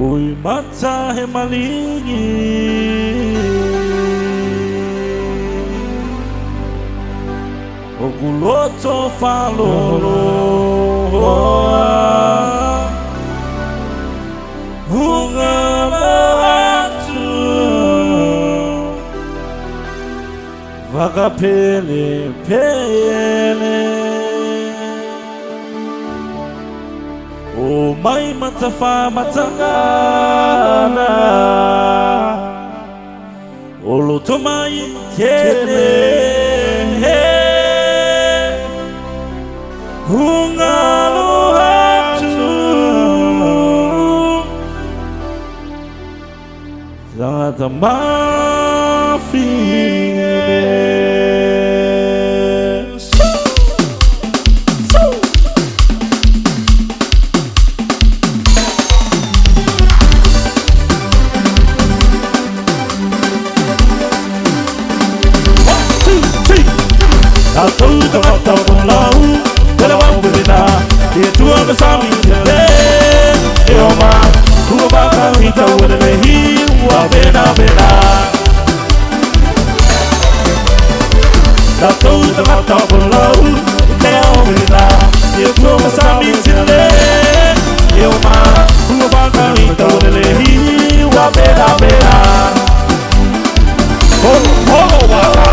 Ui mata he malingi O kuloto falolo Hunga mahatu Vakapele pele O mai matafa matangana O loto mai tele Hungalo hatu Zata mafine Tudo mata pulau, pela bunda, e tua besami tele. Eu ma, tua baka hita wale lehi, wa bena bena. Tudo mata pulau, pela bunda, e tua besami tele. Eu ma, tua baka hita wale lehi, wa bena bena. Oh oh waka,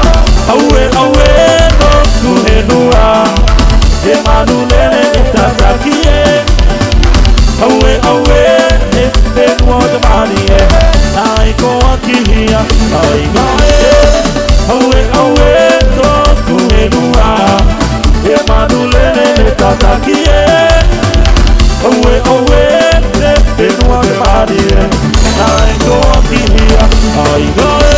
awe awe. Kuhenua, emanulele tatakie. Awe awe, efenua demanie. Aiko akihia, aigae. Awe awe, to kuhenua, emanulele tatakie. Awe awe, efenua demanie. Aiko akihia, aigae.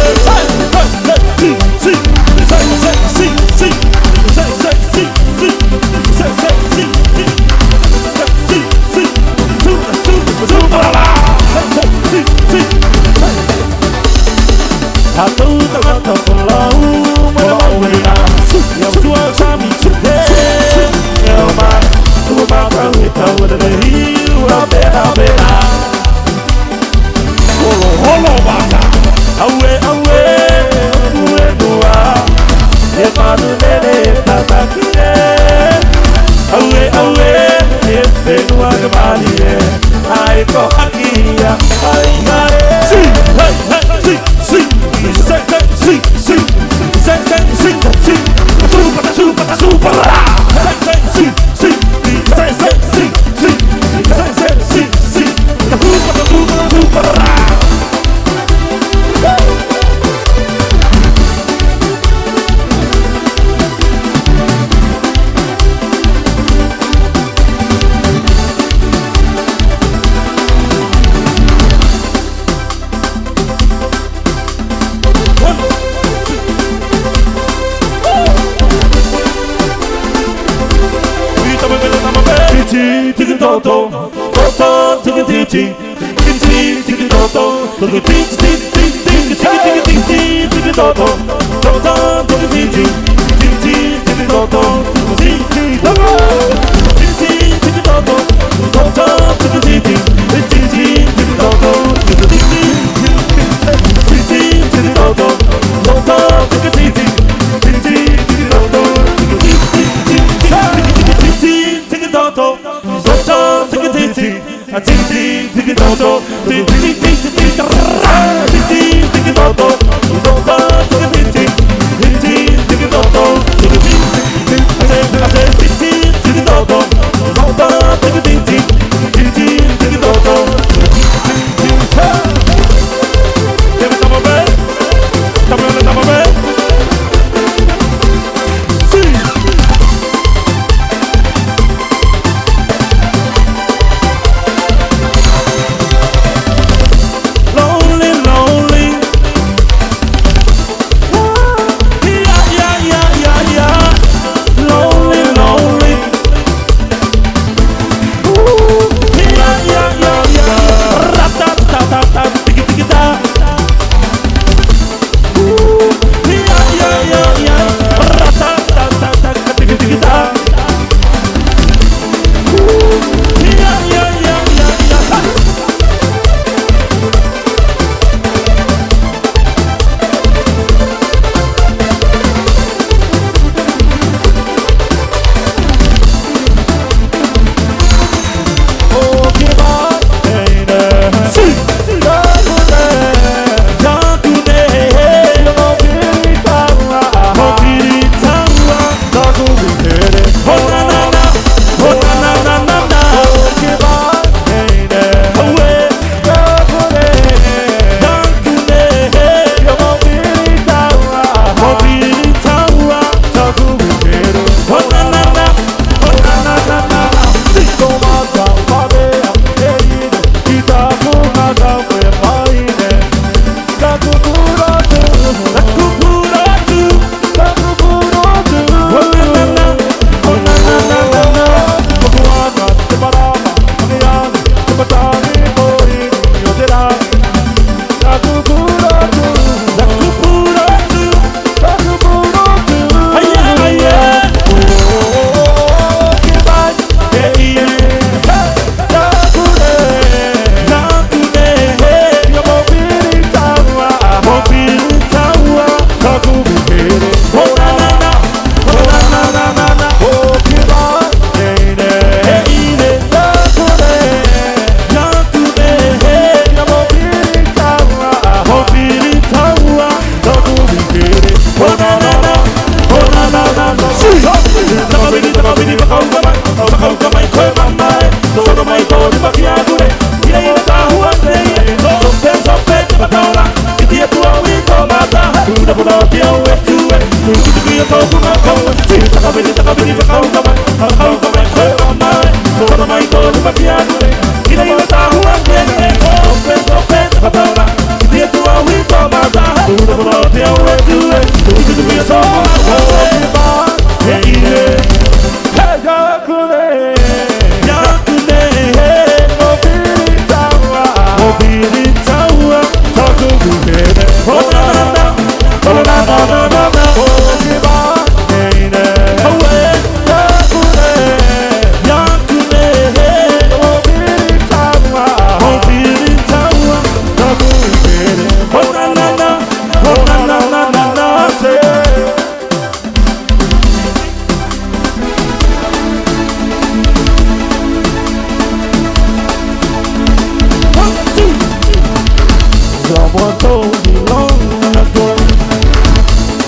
Someone told me long ago,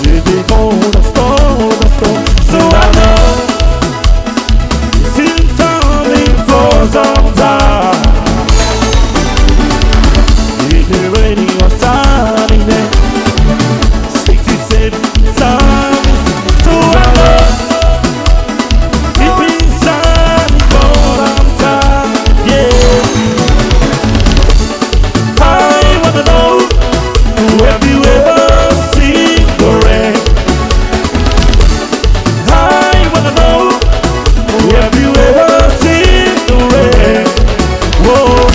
before the storm. So I know it's in coming for some time. If you're ready or starting there, 67 times. So I know it's been sunny for some time. Yeah. Have you ever seen the rain? I wanna know. Have you ever seen the rain? Whoa,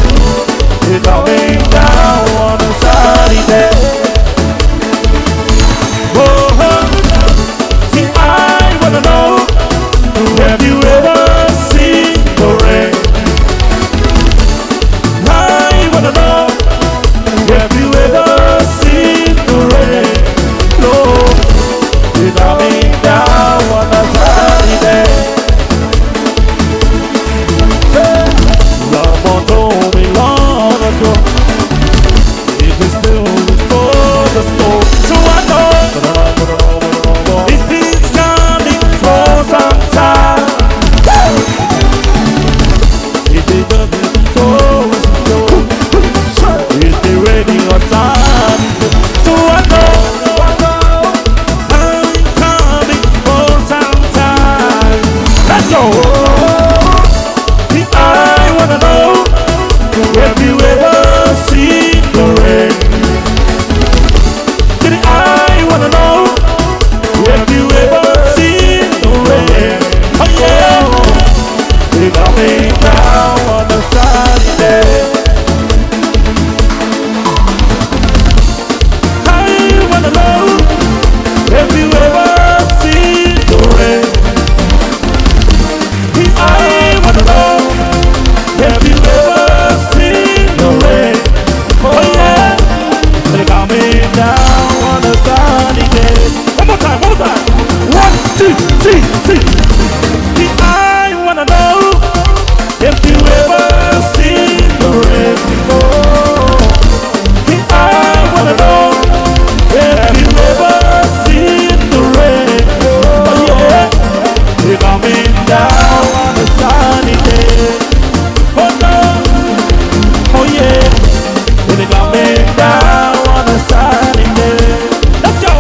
it's coming down on a sunny day. Whoa, see, I wanna know. Have you ever seen the rain? I wanna know. Have you ever seen the rain? No, it's coming down on a sunny day. Someone told me long ago, if it's still before the storm. So I know this is coming for some time. If it doesn't go, is it raining or sun? So I know I'm coming for some time. Let's go. I wanna know, have you ever seen the rain? I wanna know, have you ever seen the rain? Oh yeah, it's coming down on a sunny day. Have you ever seen the rain? I wanna know. Have you ever seen the rain? Oh yeah, they're coming down on a sunny day. One more time, one more time. 1, 2, 3, 3. I wanna know. Have you ever seen the rain before? I wanna know. Have you ever seen the rain? Oh yeah, it's coming down on a sunny day. Oh no, oh yeah, it's coming down on a sunny day. Let's go.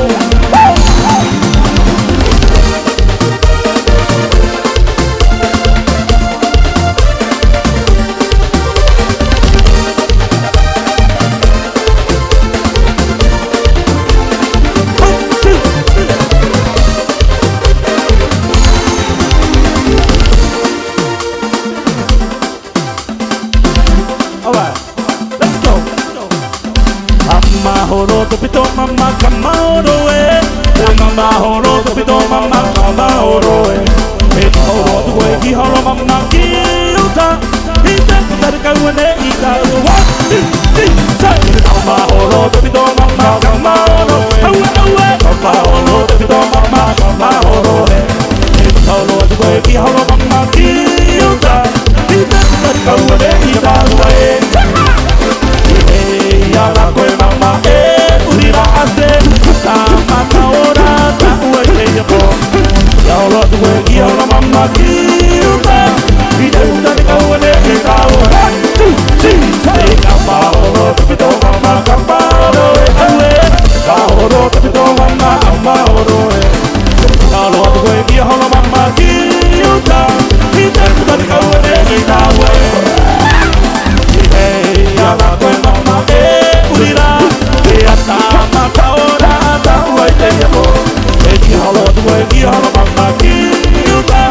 Mahoro topito mama kamahoro mahoro topito mama kamahoro mahoro tuwe hihoro mama kiuta hita tarikawane ika 1, 2, 3, say mahoro topito mama kamahoro mahoro topito mama kamahoro mahoro tuwe hihoro mama kiuta hita tarikawane ika Yala koe mama urira ase Sama kaora taue teyapo Yala tuwe yala mama kiuta Ida uta ni kawane e kaora 1, 2, 3, Kamahoro tupito mama kamahoro Kamahoro tupito mama kamahoro Yala tuwe yala mama kiuta Ida uta ni kawane e kaora Yala koe mama urira Sama kaora taue teyapo Eki halo tuwe yala mama kiuta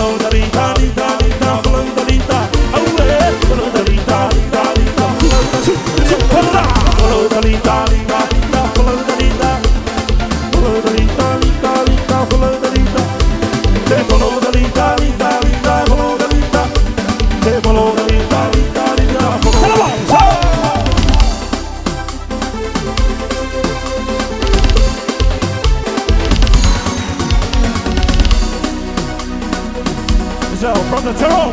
follow the Rita, Rita, Rita, follow the Rita. Away, follow the Rita, Rita, Rita, follow the Rita, Rita, Rita, follow the Rita. Follow the Rita, Rita, Rita, follow the Rita. They follow the Rita, Rita, Rita, follow the Rita. They follow the Rita, Rita, Rita, follow the Rita. So from the Tyrol.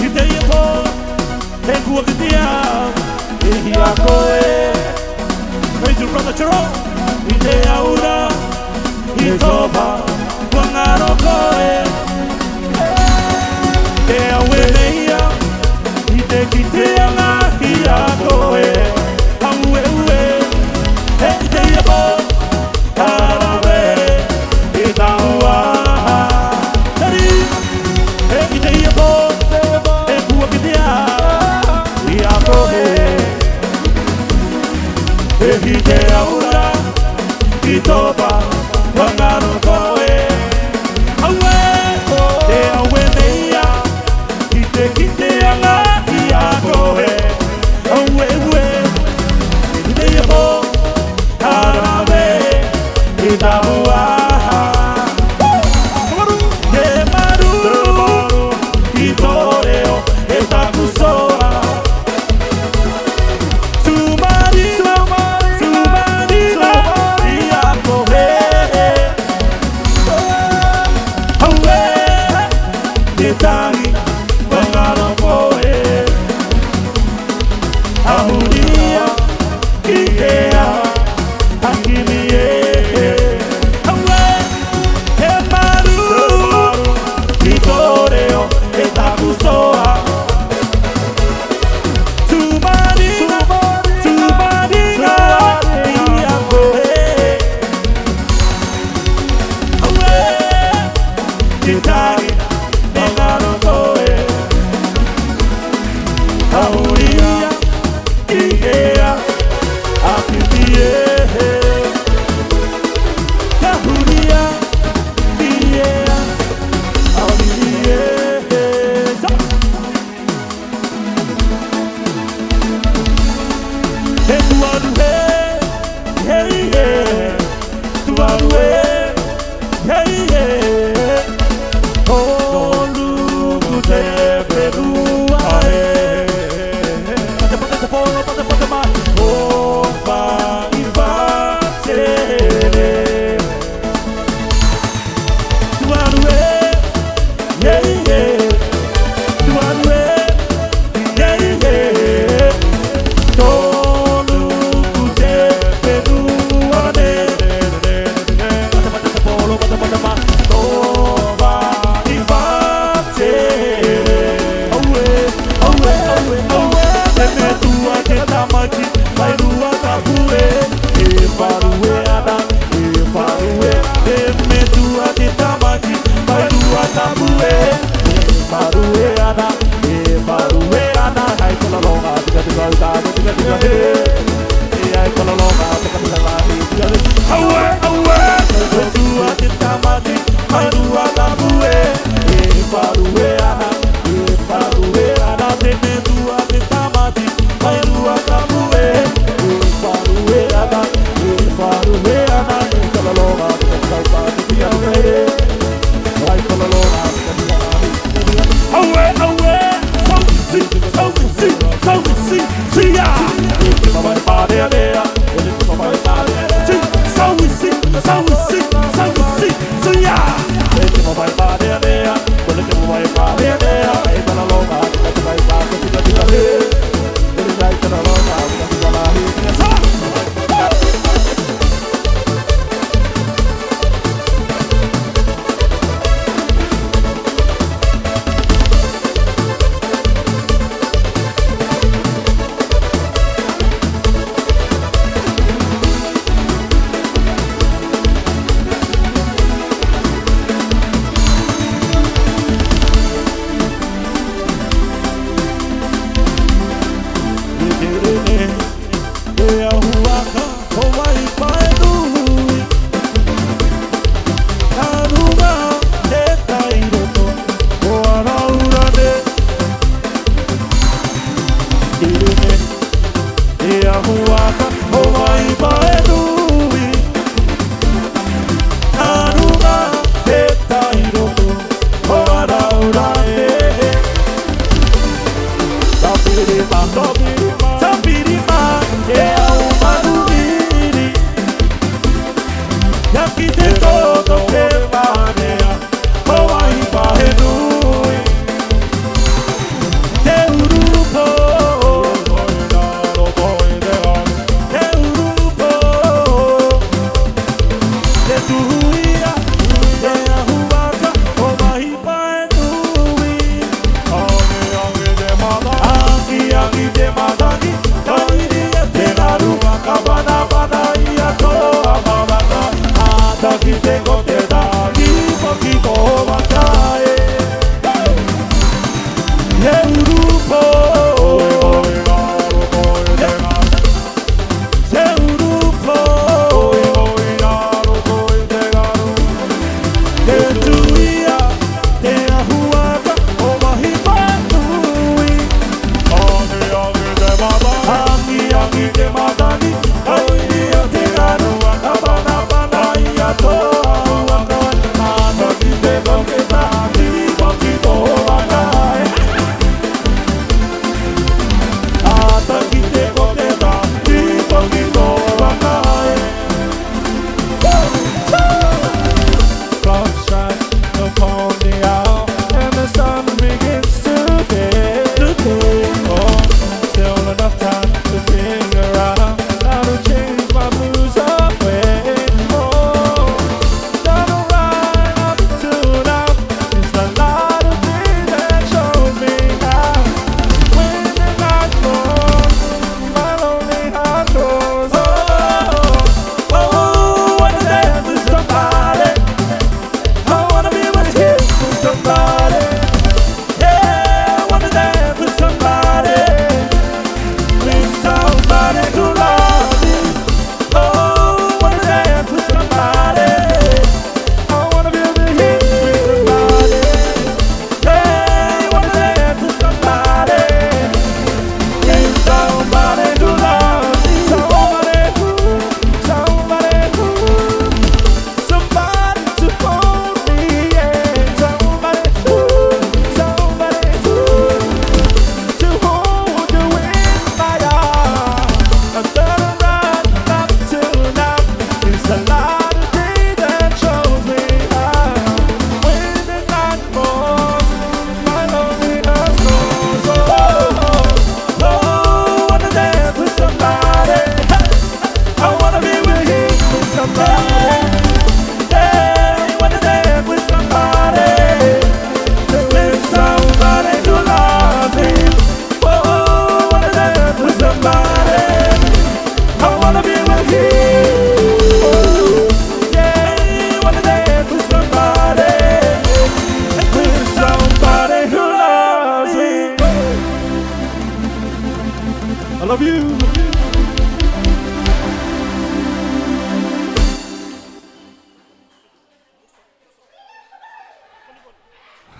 Iteyepo, ekuakitia, ihiakoe. Major from the Tyrol. Iteyaura, itoba, wangarokoe. Eaweneia, itekitia nga hiakoe. Aueue. Iteyepo, arabe, itaua. Dari, iteyepo, ekuakitia, iakoe. Iteyaura, itoba, wangarokoe. Aue.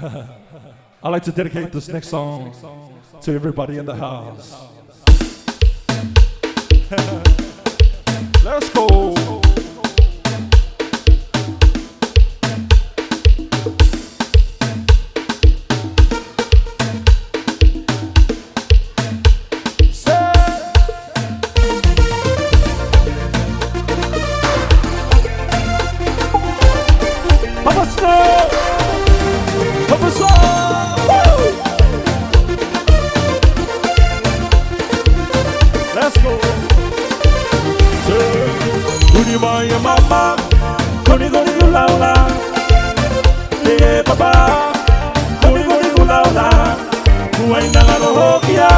I'd like to dedicate this next song to everybody in the house. Let's go. Let's go. Kuni maya mama, kuni kuni gulaula, yeah papa, kuni kuni gulaula, kuai nangalo hokia,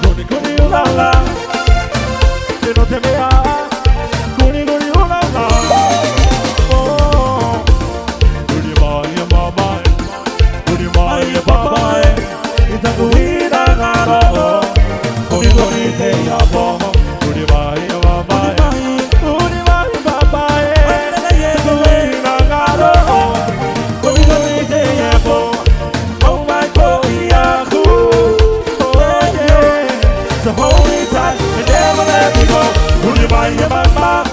kuni kuni gulaula, que no te vea, kuni kuni gulaula. Oh, kuni maya mama, kuni maya papa, itakuira ngaro, kuni kuni te yabo, kuni maya mama. So hold me tight and never let me go. Kuni maya mama,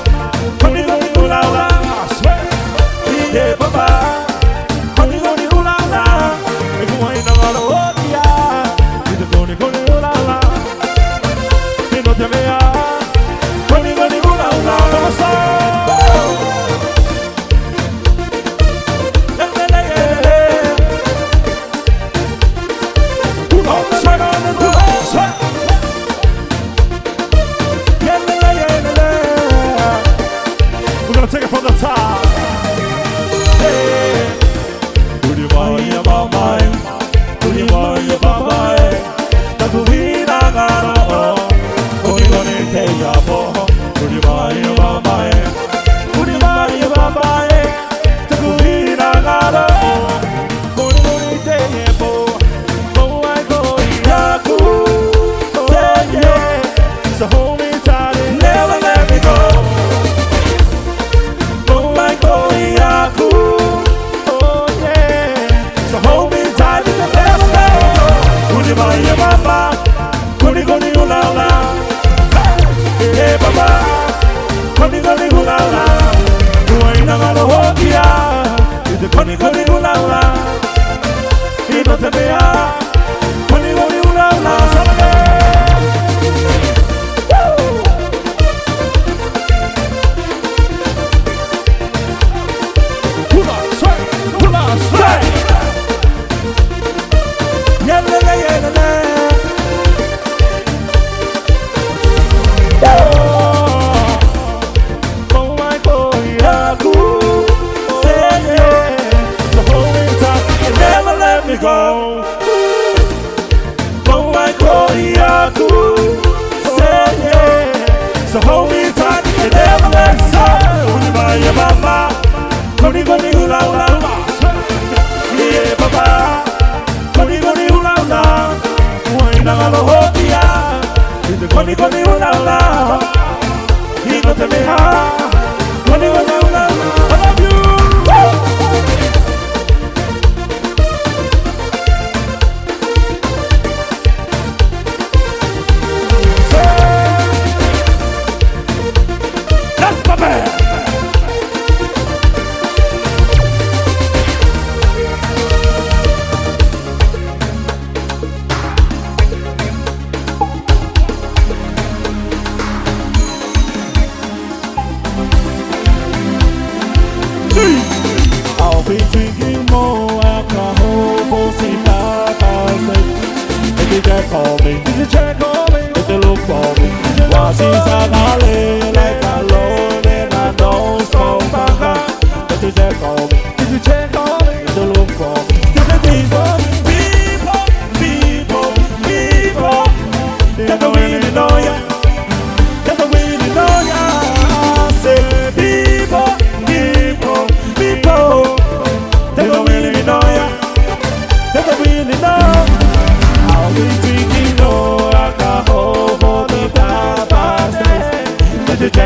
kuni kuni gulaula, I swear. Yeah, papa, kuni kuni gulaula. Kuai nangalo hokia, kuni kuni gulaula. Que no te vea, kuni kuni gulaula. Vamos a. Take it from the top. Hey, Kuni maya mama, kuni maya papa, takuira ngaro, kuni kuni te yabo, kuni maya mama, kuni maya papa, takuira ngaro, kuni kuni te yabo, koi koi yaku, yeah. So hold me tight and never let me go. Kuni maya mama, kuni kuni gulaula, yeah papa, kuni kuni gulaula, kuai nangalo hokia, kuni kuni gulaula, ino te vea, kuni kuni gulaula, salve. Hula sway. Go. Oh my God, say yeah. So hold me tight and never let me go. Kuni maya mama, kuni kuni gulaula, yeah papa, kuni kuni gulaula, kuai nangalo hokia, kuni kuni gulaula, ino te vea, kuni kuni gulaula. I love you. I'll be drinking more alcohol for if you just call me, if you look for me, what's inside my head like a load and I don't smoke my heart. If you just call me, if you look for me, people, they don't really know ya, they don't really know ya. Say people, they don't really know ya, they don't really know. I'll be drinking no alcohol for the past days.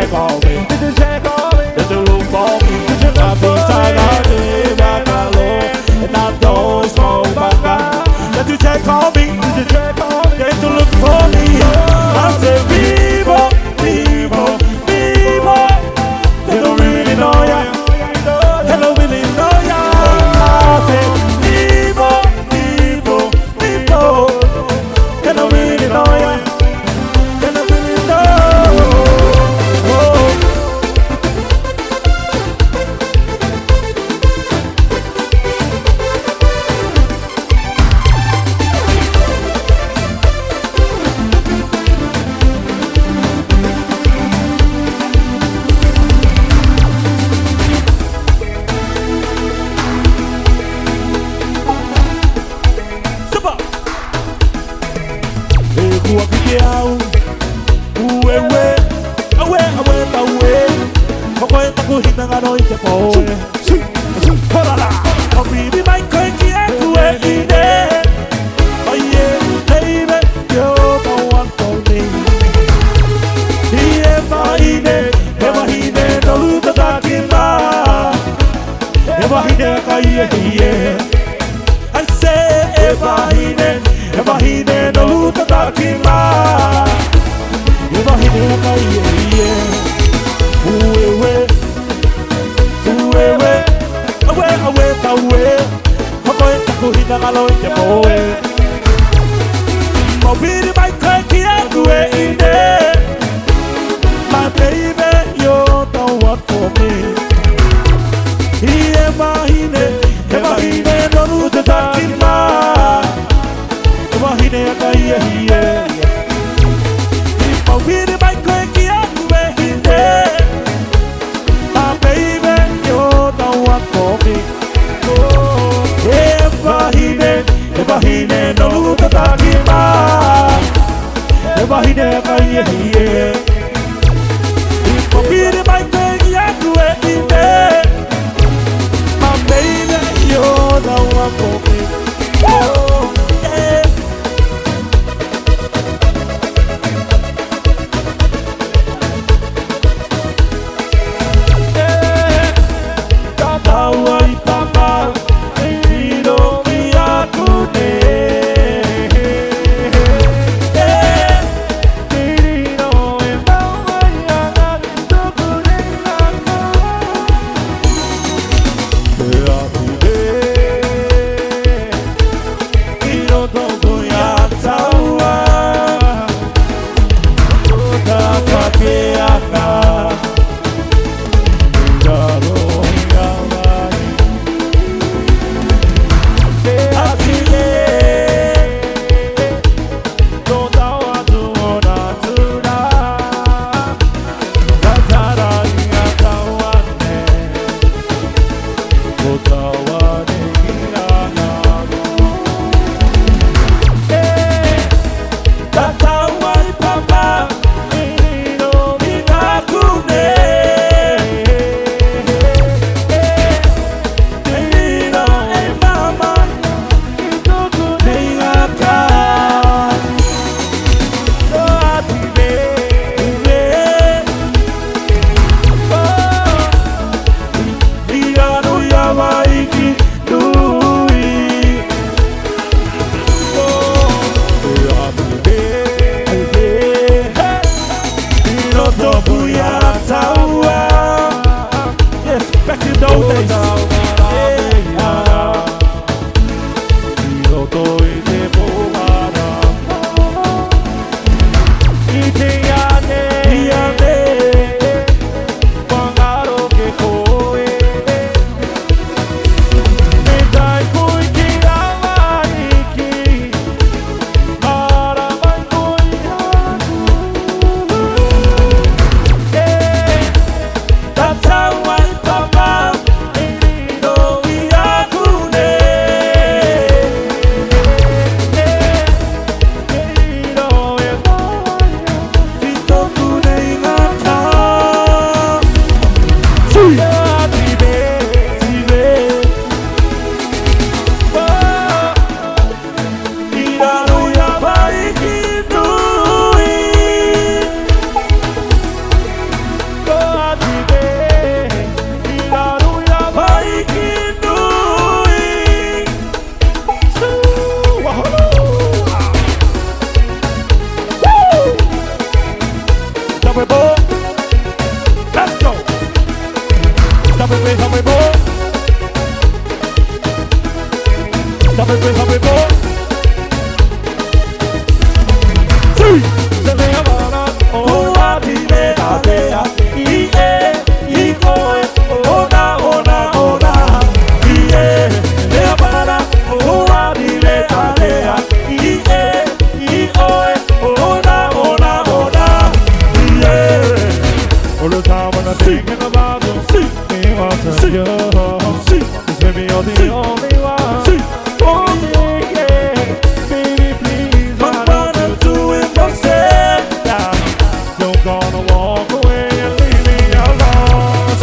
kuhina ngano ite poe. Hola, I'll be my cranky and do it. Oh yeah, baby, you're the one for me. Never hide, no luta takima. Never hide, kaiye. I say, never hide, no luta takima. Never hide, kaiye. Uwe, away. Away, takuhina ngalo ite poe. Mobili my cranky and do it. My baby, you're the one for me. Never hide, no luta takima. Never hide, kaiye. Mobili my cranky and do it. My baby, you're the one for me. Never hide, no luta takima. Never hide, kaiye. Mobili my cranky and do it. My baby, you're the one for me. Oh, yeah. Hawaii papa, iro miyakune. Iro emawa yana tokune nako. Iro toku yatsawa, toda kakeaka. Thinking about you, me want to you. Cause baby you're the only one. Oh yeah, baby please, I wanna do it myself. You're gonna walk away and leave me alone.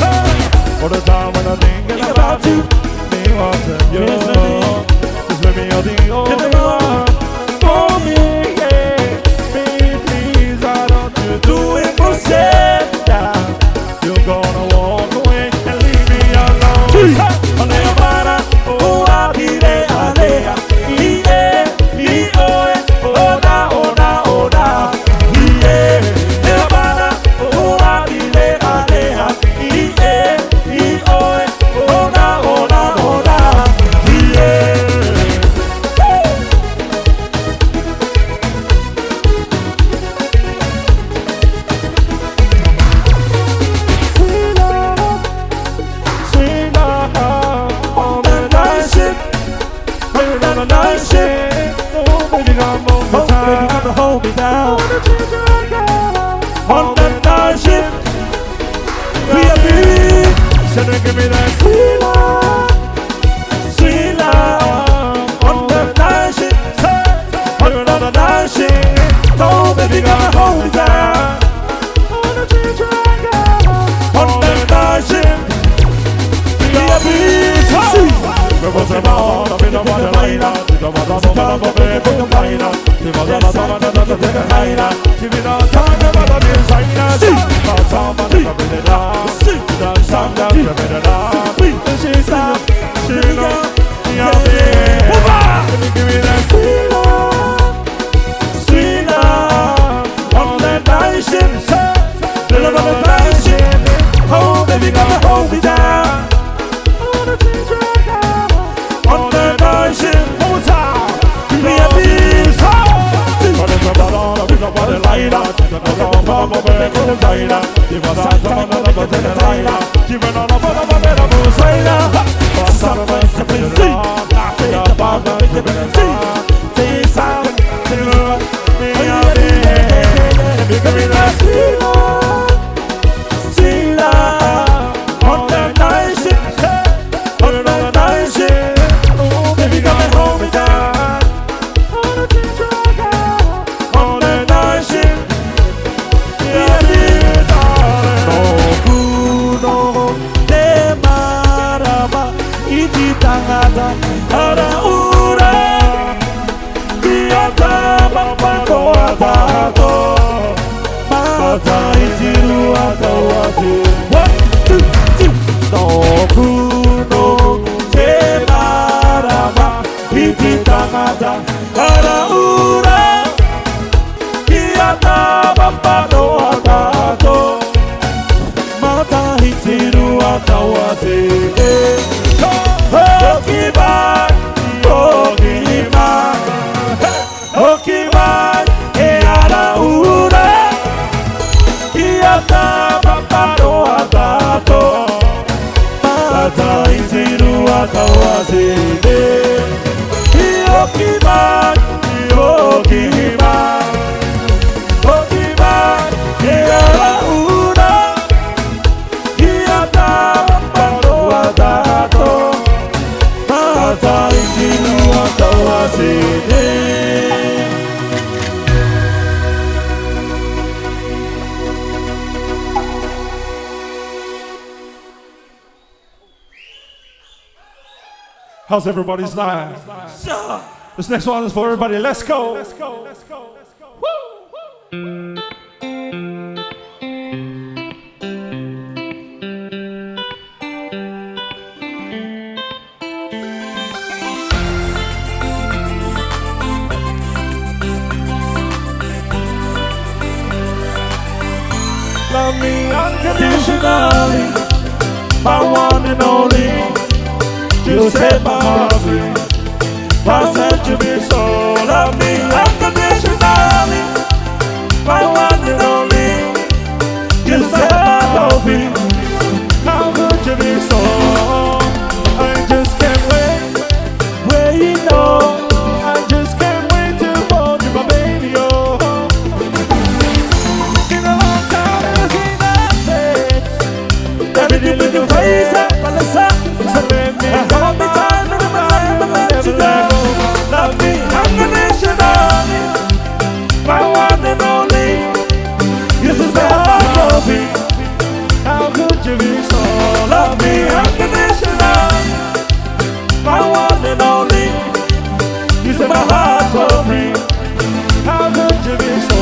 me down. On the night shift, we are big. So they give me that sweet love, sweet love. On the night shift, on the night shift. Oh, baby, gotta hold me down. On the night shift, we are big. We was a man, we don't want to lie now. We don't want to lie now. We was a man, we don't want to lie now. Give me no time, we want to be inside now. No time, we don't want to be down. No time, we don't want to be down. She's up, she's up, you're there. Give me that sweet love, sweet love. On that night shift, little on the night shift. Oh, baby, gotta hold me down. On the night shift, one time, we are being home. But it's a bottle, we don't want to light up. Give it all, mama, we're going to light up. Give us a time, we're going to light up. Give it all, mama, we're going to light up. But some of us have been seen. I think about the give it a see. Say something, we are there. Give me that sweet love, sweet love. On the night shift, on the night shift. Baby, come and hold me down. On the night shift, yeah, dear darling. No, de maraba, iti tangata, ara ura, diata bapako atato, mata iti luata wati. 1, 2, 3. No, de maraba. Iti tangata araura kiata bapado atato mata hitiru atawate okiba e araura kiata bapado atato mata hitiru atawate Okiman, yeah, una, kiata, paro, atato, mata, itinu, atawaside. How's everybody's night? This next one is for everybody. Let's go. Woo! Love me unconditionally, my one and only. You set my heart free. Why said you be so? Love me unconditionally, my one and only. You set my heart free. How could you be so? I just can't wait. Wait, no, I just can't wait to hold you, my baby. Oh, been a long time and I see that face. Everything with your face, so let me hold me tight and never let you go. Love me unconditionally, my one and only. This is the heart of me. How could you be so? Love me unconditionally, my one and only. You set my heart so free. How could you be so?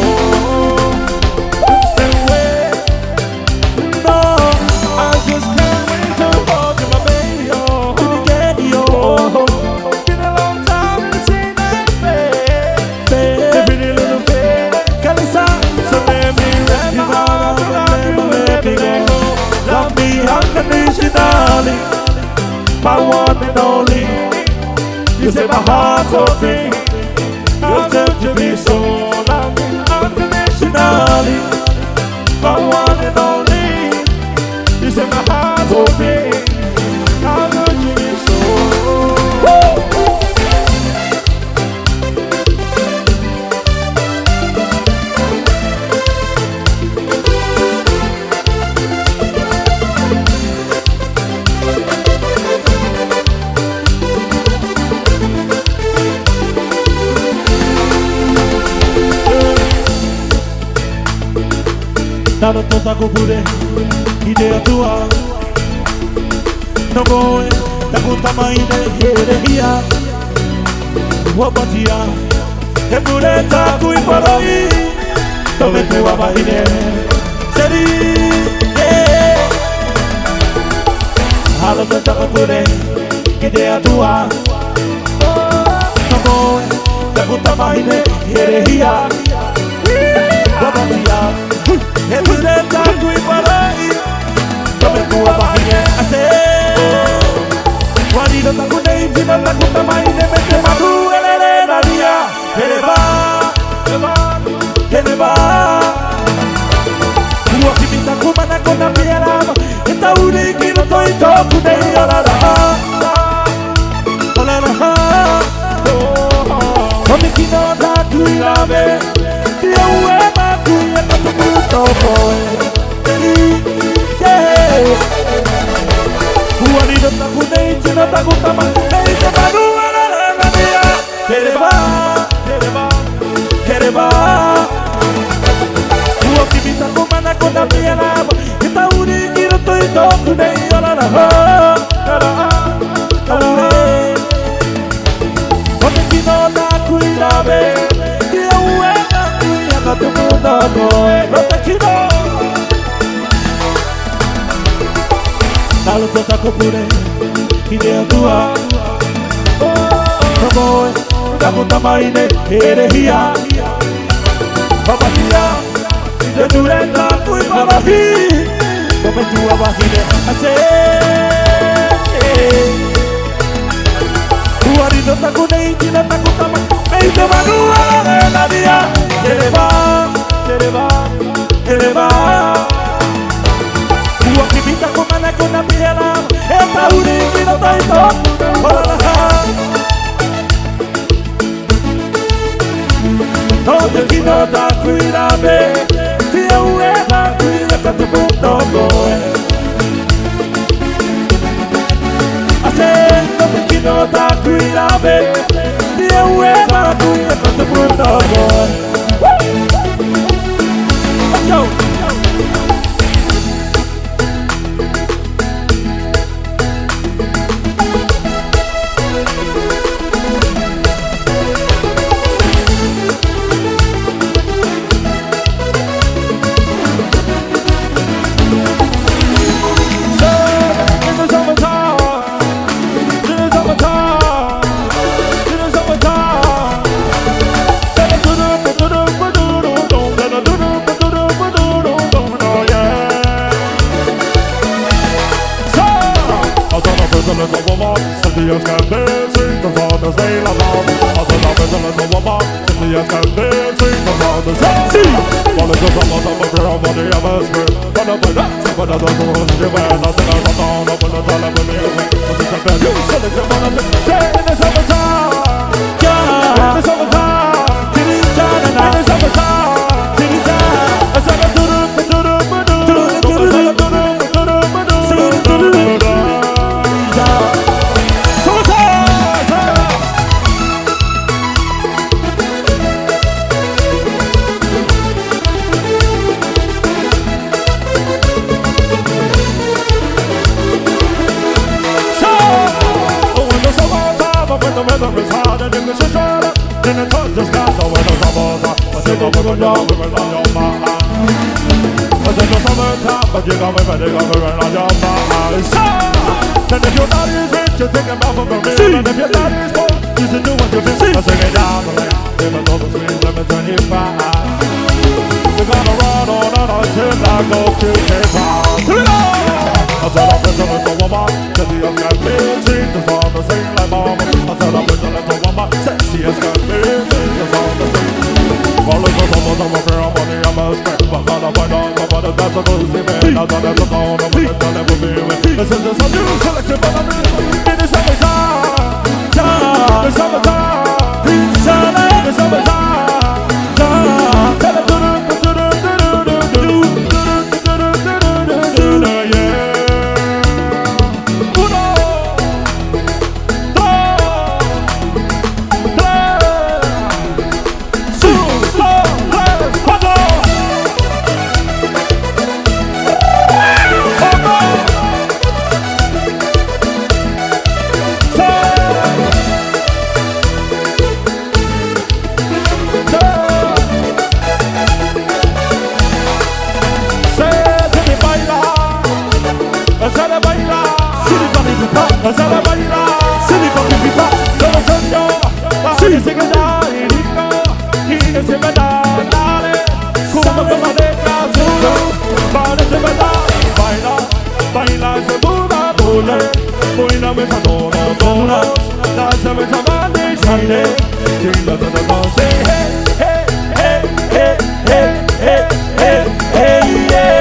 And wait, no, I just can't wait to hold you, my baby. Oh, been a long time and seen that face. Pretty little face, Kalisa. So let me wrap you up, let me go. Love me unconditionally, my one and only. You set my heart so free. You're tough to be so. Love me unconditionally, my one and only. You set my heart so free. How could you be so? Woo! Dalo tota kupure idea tua no goe takuta maine herehia wapatia epureta kuiparoi tome tua bahine seri Dalo tota kupure idea tua no goe takuta maine herehia wapatia epureta kuiparoi tome tua bahine Guarito taku nei tina taku tamai ne mete madu elere daria Eleva Ua kimita kumana kona piarama Eta uri kino toi toku nei alara Alara Komi kino taku ilabe Tia ue maku ya katu kuto koe Guarito taku nei tina taku tamai Nei te madu elere daria Eleva Ua kimita kumana kona piarama Eta uri kino toi toku nei alara Komi kino taku ilabe Tia ue maku ya katu kuto koe Rota kino Dalo tota kupure idea tua No goe takuta maine herehia Papatia ide durenta kui papahi Come tua bahine ase Guarito taku nei tina takuta maine te manua la dia Eleva Ua kimita kumana kuna piela Eta uri kino taito Tonde kino taku irabe Tia ue taku ira katu puto koe Ase tonde kino taku irabe Tia ue taku ira katu puto koe Let's go! Somebody can dancing, the father say la la. Other love is a little woman. Somebody can dancing, the father say. While it's a summer, summer, everybody have a spirit. But up with that, somebody doesn't want to give a nothing else on. Up with the telephone, but it's a bad news. So they come on and say, in the summertime. Yeah, in the summertime. In the summertime. I said, I do It's hard and it's a shot up. Then it touches the sky, so it's a summer. But you go with your mind. But it's the summertime, but you go with your mind. Then if your body is rich, you're thinking about the real. And if your body is poor, you should do what you feel. I sing it down the lane. Even though the screens, let me turn you back. We're gonna run on until I go to K-pop. I said I'm with a little woman, said the young guy feels sing the song the same like mama. I said I'm with a little woman, sexy as can be, sing the song the same. Well, it's a summer, I'm a girl, money, I'm a spec. But God, I find out about it, that's a cozy man. I thought that's a phone, I'm gonna tell them we'll be with. This is just a new selection, but I'm in the summertime. The summertime. The summertime. Pasaba bailar, se le complica, todo soñó, sí se queda y rico, y que se me da, dale, como que me deja solo, parece verdad, baila, baila se muda, mole, buena me adora, adora, la se me llama de sale, sin la de no sé, hey, hey, hey, hey, hey, hey, hey, yeah.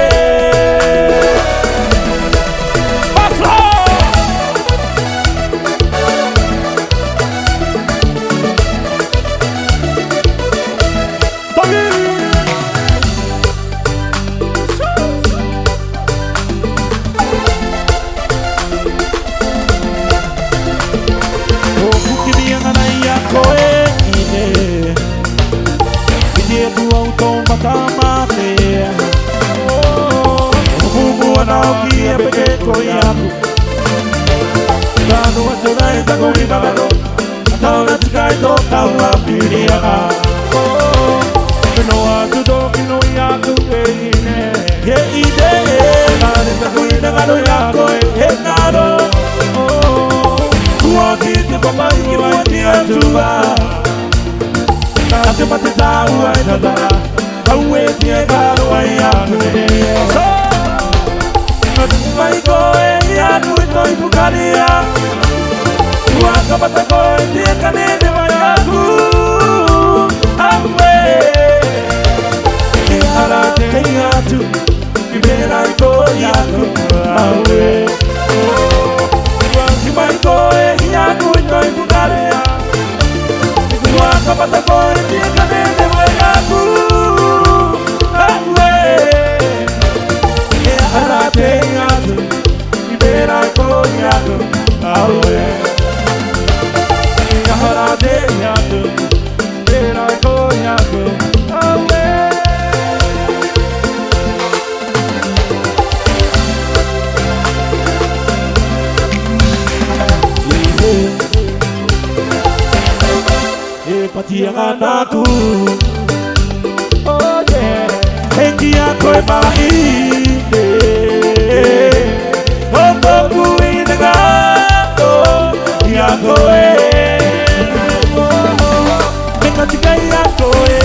Anakku, oh yeah, engi aku maine, aku inagato, ya koe, mengatika ya koe,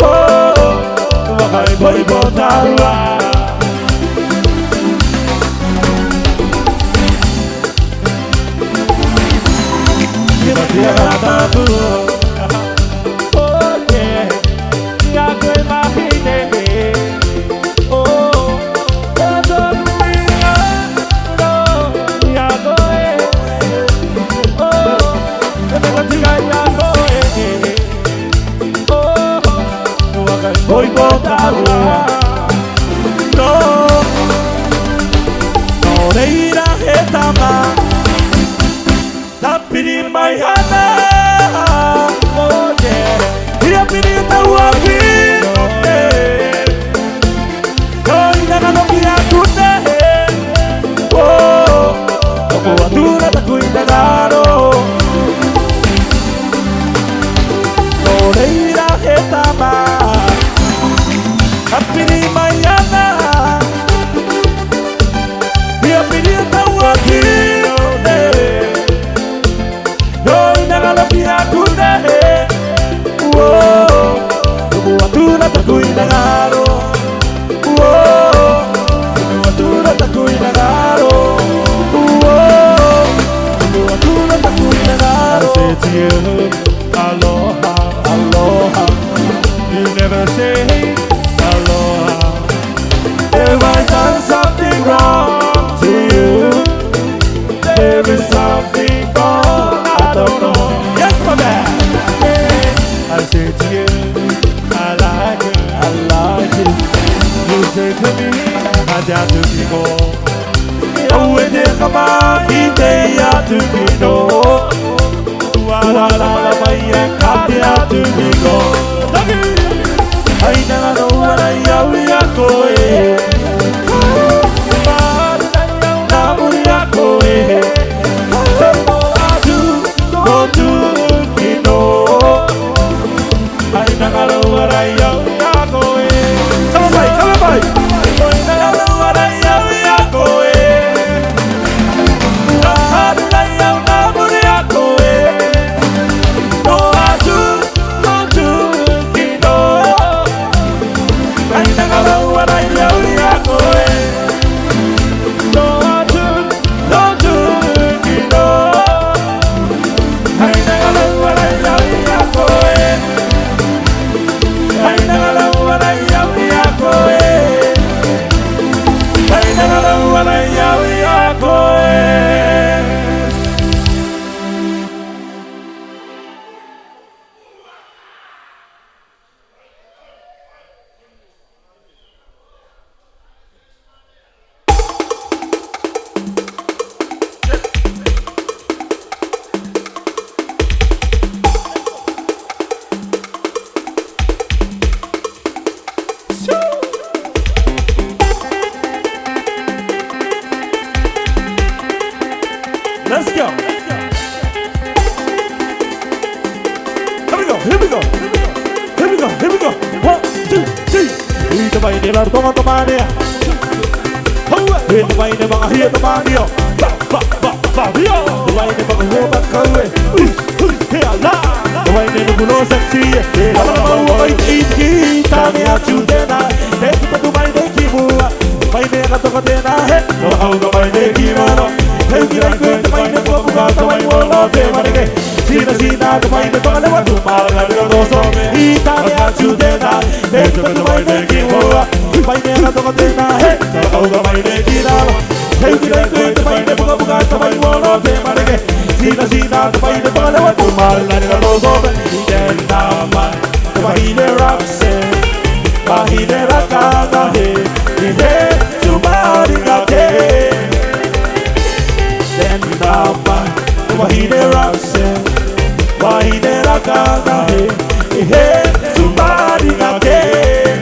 oh, wakai boy botawa, kita anakku. Voy botarla, no, no le irá esta más, la piri mañana, oh yeah, y la piri está guapi, no irá no quiera cute, oh, como a tu nata cuidado, no le irá esta más. Happy mañana y a pedir tu aquí no hay nada lo que acude como a tu nata cuidado como a tu nata cuidado como a tu nata cuidado. I say to you, aloha, aloha. You never say if I done something wrong to you, there is something wrong, I don't know. Yes, my man. Yeah. I say to you, I like it, I like it. You say to me, I got to be more. Oh, when you come out, he say I to be no. La la la, my cat to be go. I never know what I am, we are going. Malaya we are going. Let's go. Here we go. Here we go. Here we go. 1, 2, 3. Hit the bite, the toma tomania. Hit the bite, the bang, hit the manio. The bite, the bang, roba kawe. Here la. The bite, the bulo sexy. The bite, the tani achudena. The bite, the kibua. Bite, the katokatena. No how the bite, the kibano. Hey, you like good, the mind of the God, the mind will not be money. Sina, the mind of the God, the Malaga, Italia, Chudena, there's the mind of the Kimoa, by the end of the Catena, hey, the mind of the Kina. Hey, you like good, the mind of the God, the mind will not be money. Sina, the mind of the God, the Malaga, Itena, the mind of Roxanne, Bahine Rakana, hey, to Marigate. Wahine Roxanne, Wahine Rakana, hey, somebody again.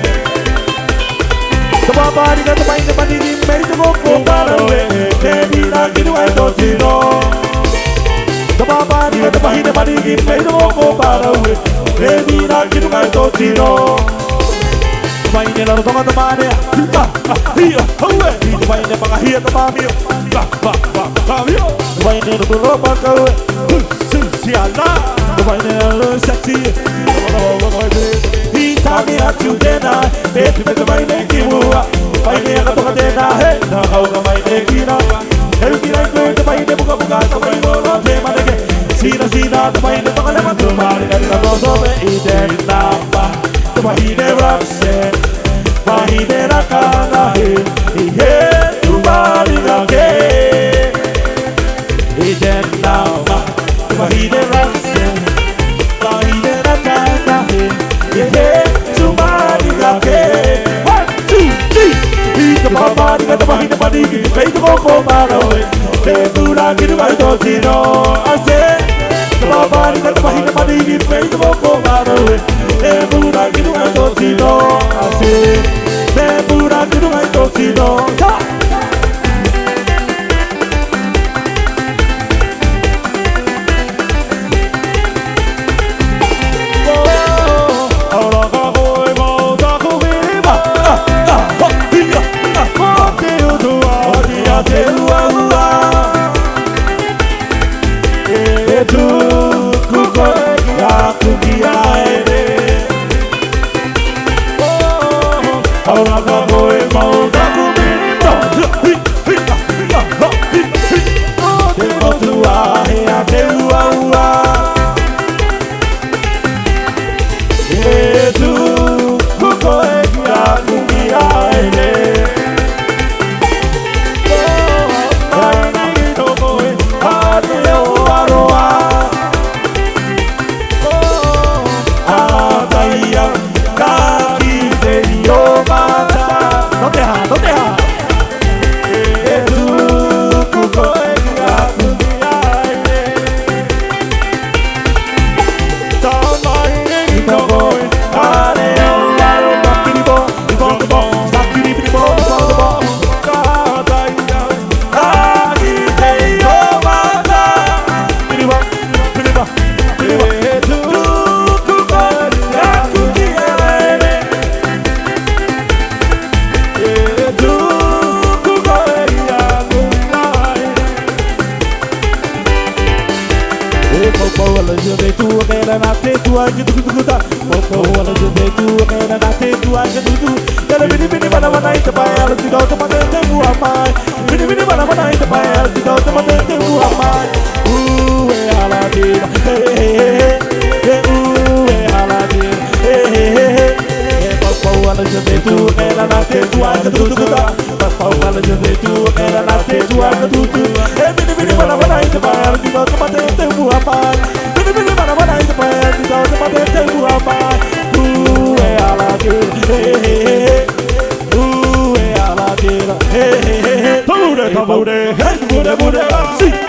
The body got the mind, the money, made the go for away. Maybe not get away, don't you know? The body got the mind, the money, made the go for away. Maybe not get away, don't you know? Mind the lot of the money, here, away. The mind the bag here, the mammy, Why never go back away? The wine is sexy. He taught me how to dinner. Baby, the wine and give I never took a dinner. Hey, now how am I making up? Every night, the wine, the book of God, the wine, all the money. See the wine, the bottle of the money, and the rose of Eden. The wine rocks it. Why he did a car? He had to buy again. Eden now, Bahide Rasen, Bahide Rakana, yeah, somebody again. 1, 2, 3. He's the body, got the body, make the go for away. They do not get my dotino. I said, the body, got the body, make the go for away. They do not get my dotino. I said, they do not get my dotino. Kabure, Bude, Bude, see.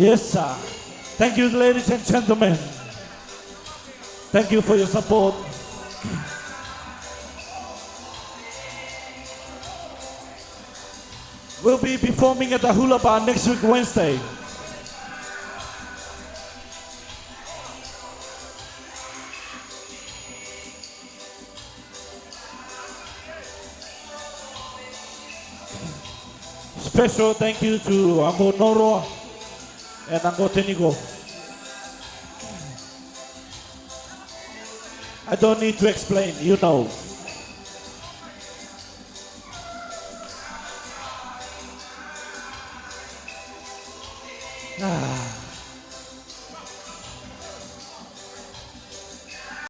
Yes, sir. Thank you, ladies and gentlemen. Thank you for your support. We'll be performing at the Hula Bar next week, Wednesday. Special thank you to Uncle Noro and Uncle Tenigo. I don't need to explain, you know. Ah.